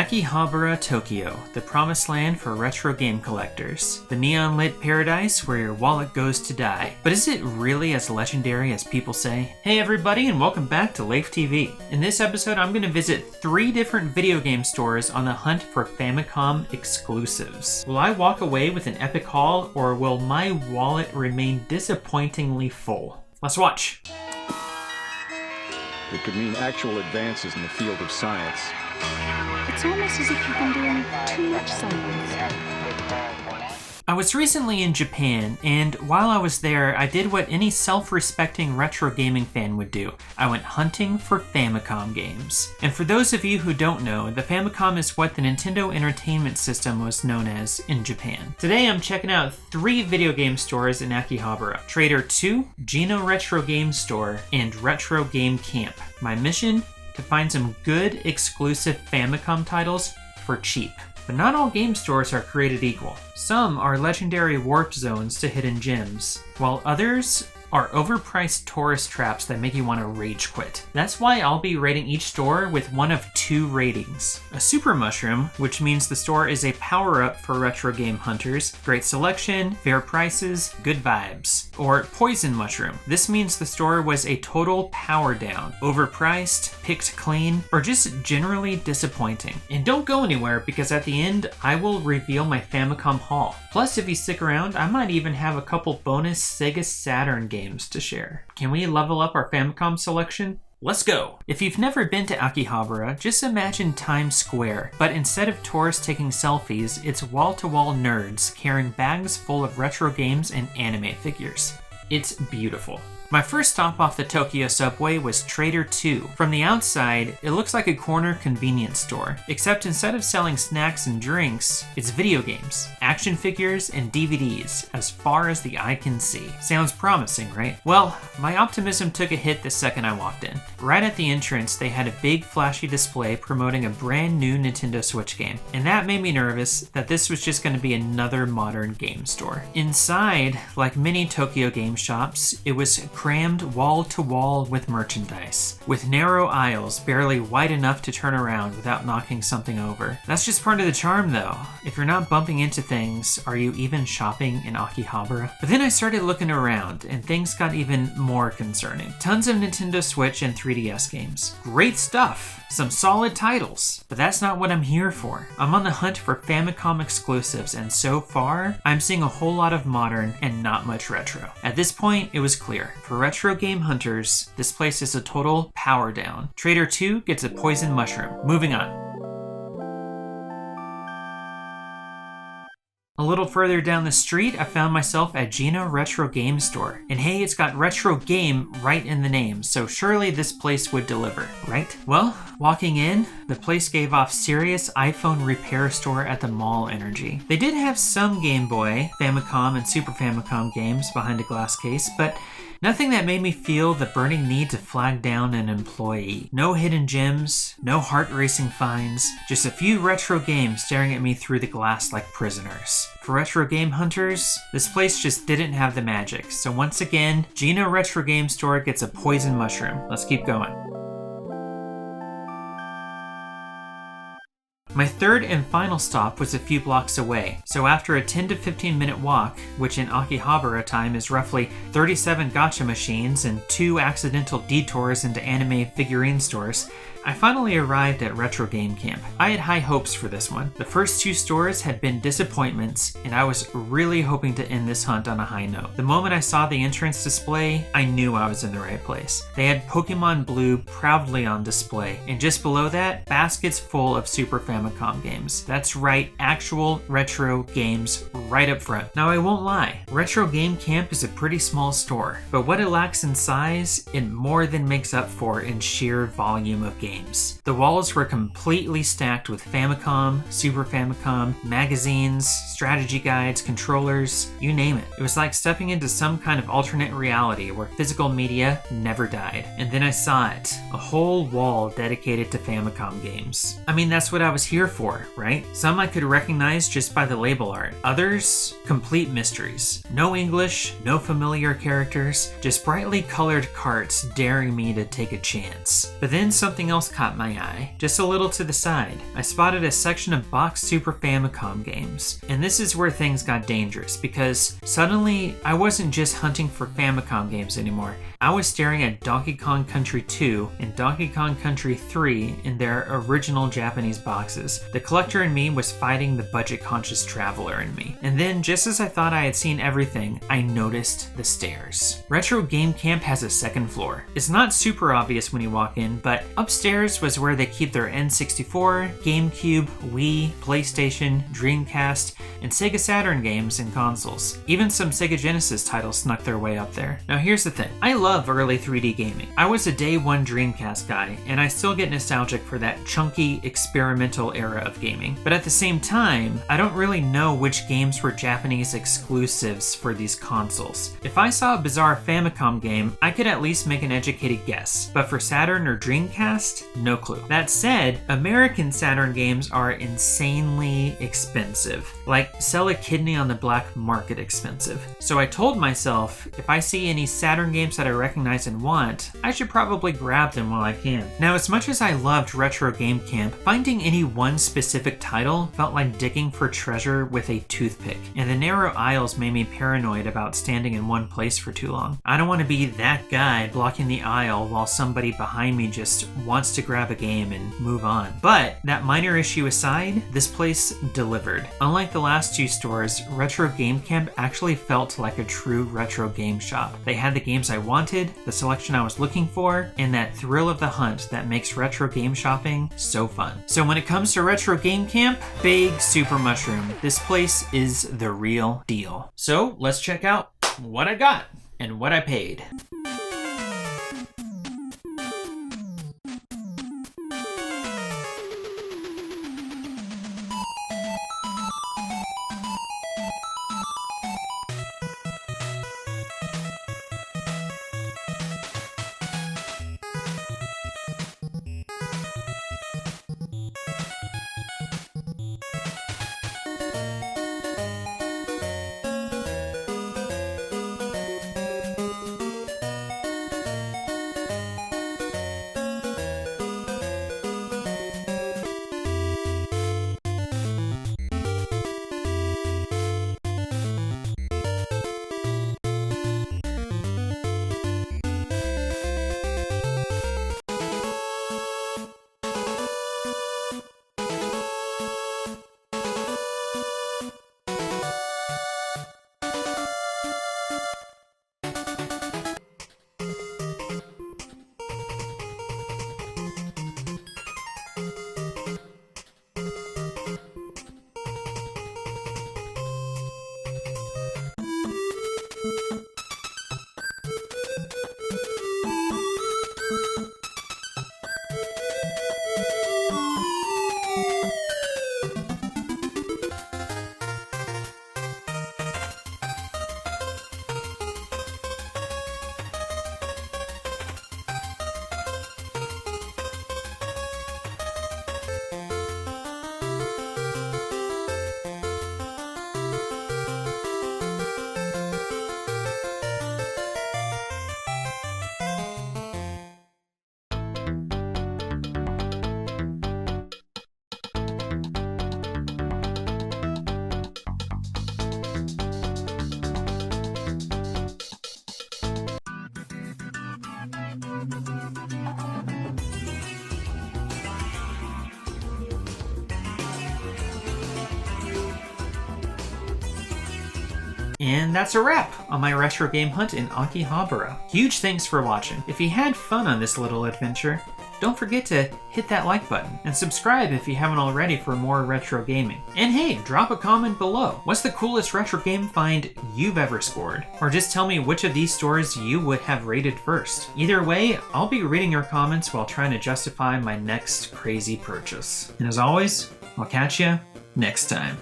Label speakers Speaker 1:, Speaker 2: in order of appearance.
Speaker 1: Akihabara, Tokyo, the promised land for retro game collectors. The neon-lit paradise where your wallet goes to die. But is it really as legendary as people say? Hey everybody, and welcome back to LeifTV. In this episode, I'm going to visit 3 different video game stores on the hunt for Famicom exclusives. Will I walk away with an epic haul, or will my wallet remain disappointingly full? Let's watch.
Speaker 2: It could mean actual advances in the field of science.
Speaker 3: It's almost as if you've been doing too much science.
Speaker 1: I was recently in Japan, and while I was there, I did what any self-respecting retro gaming fan would do. I went hunting for Famicom games. And for those of you who don't know, the Famicom is what the Nintendo Entertainment System was known as in Japan. Today I'm checking out 3 video game stores in Akihabara: Trader 2, Geno Retro Game Store, and Retro Game Camp. My mission? To find some good exclusive Famicom titles for cheap. But not all game stores are created equal. Some are legendary warp zones to hidden gems, while others are overpriced tourist traps that make you want to rage quit. That's why I'll be rating each store with one of 2 ratings. A super mushroom, which means the store is a power-up for retro game hunters, great selection, fair prices, good vibes. Or poison mushroom. This means the store was a total power down, overpriced, picked clean, or just generally disappointing. And don't go anywhere, because at the end, I will reveal my Famicom Haul. Plus, if you stick around, I might even have a couple bonus Sega Saturn games to share. Can we level up our Famicom selection? Let's go! If you've never been to Akihabara, just imagine Times Square, but instead of tourists taking selfies, it's wall-to-wall nerds carrying bags full of retro games and anime figures. It's beautiful. My first stop off the Tokyo subway was Trader 2. From the outside, it looks like a corner convenience store, except instead of selling snacks and drinks, it's video games, action figures, and DVDs as far as the eye can see. Sounds promising, right? Well, my optimism took a hit the second I walked in. Right at the entrance, they had a big flashy display promoting a brand new Nintendo Switch game, and that made me nervous that this was just going to be another modern game store. Inside, like many Tokyo game shops, it was crammed wall to wall with merchandise, with narrow aisles barely wide enough to turn around without knocking something over. That's just part of the charm though. If you're not bumping into things, are you even shopping in Akihabara? But then I started looking around and things got even more concerning. Tons of Nintendo Switch and 3DS games. Great stuff! Some solid titles, but that's not what I'm here for. I'm on the hunt for Famicom exclusives, and so far, I'm seeing a whole lot of modern and not much retro. At this point, it was clear. For retro game hunters, this place is a total power down. Trader 2 gets a poison mushroom. Moving on. A little further down the street, I found myself at Geno Retro Game Store. And hey, it's got retro game right in the name, so surely this place would deliver, right? Well, walking in, the place gave off serious iPhone repair store at the mall energy. They did have some Game Boy, Famicom, and Super Famicom games behind a glass case, but nothing that made me feel the burning need to flag down an employee. No hidden gems, no heart-racing finds, just a few retro games staring at me through the glass like prisoners. For retro game hunters, this place just didn't have the magic, so once again, Geno Retro Game Store gets a poison mushroom. Let's keep going. My third and final stop was a few blocks away, so after a 10 to 15 minute walk, which in Akihabara time is roughly 37 gacha machines and 2 accidental detours into anime figurine stores, I finally arrived at Retro Game Camp. I had high hopes for this one. The first 2 stores had been disappointments, and I was really hoping to end this hunt on a high note. The moment I saw the entrance display, I knew I was in the right place. They had Pokemon Blue proudly on display, and just below that, baskets full of Super Famicom games. That's right, actual retro games right up front. Now I won't lie, Retro Game Camp is a pretty small store, but what it lacks in size, it more than makes up for in sheer volume of games. The walls were completely stacked with Famicom, Super Famicom, magazines, strategy guides, controllers, you name it. It was like stepping into some kind of alternate reality where physical media never died. And then I saw it, a whole wall dedicated to Famicom games. I mean, that's what I was here for, right? Some I could recognize just by the label art. Others, complete mysteries. No English, no familiar characters, just brightly colored carts daring me to take a chance. But then something else else caught my eye. Just a little to the side, I spotted a section of boxed Super Famicom games. And this is where things got dangerous, because suddenly I wasn't just hunting for Famicom games anymore. I was staring at Donkey Kong Country 2 and Donkey Kong Country 3 in their original Japanese boxes. The collector in me was fighting the budget-conscious traveler in me. And then, just as I thought I had seen everything, I noticed the stairs. Retro Game Camp has a second floor. It's not super obvious when you walk in, but upstairs was where they keep their N64, GameCube, Wii, PlayStation, Dreamcast, and Sega Saturn games and consoles. Even some Sega Genesis titles snuck their way up there. Now here's the thing. I love early 3D gaming. I was a day one Dreamcast guy, and I still get nostalgic for that chunky, experimental era of gaming. But at the same time, I don't really know which games were Japanese exclusives for these consoles. If I saw a bizarre Famicom game, I could at least make an educated guess. But for Saturn or Dreamcast, no clue. That said, American Saturn games are insanely expensive. Like, sell a kidney on the black market expensive. So I told myself, if I see any Saturn games that I recognize and want, I should probably grab them while I can. Now, as much as I loved Retro Game Camp, finding any one specific title felt like digging for treasure with a toothpick, and the narrow aisles made me paranoid about standing in one place for too long. I don't want to be that guy blocking the aisle while somebody behind me just wants to grab a game and move on. But that minor issue aside, this place delivered. Unlike the last two stores, Retro Game Camp actually felt like a true retro game shop. They had the games I wanted, the selection I was looking for, and that thrill of the hunt that makes retro game shopping so fun. So when it comes to Retro Game Camp, big super mushroom. This place is the real deal. So let's check out what I got and what I paid. And that's a wrap on my retro game hunt in Akihabara. Huge thanks for watching. If you had fun on this little adventure, don't forget to hit that like button and subscribe if you haven't already for more retro gaming. And hey, drop a comment below. What's the coolest retro game find you've ever scored? Or just tell me which of these stores you would have rated first. Either way, I'll be reading your comments while trying to justify my next crazy purchase. And as always, I'll catch you next time.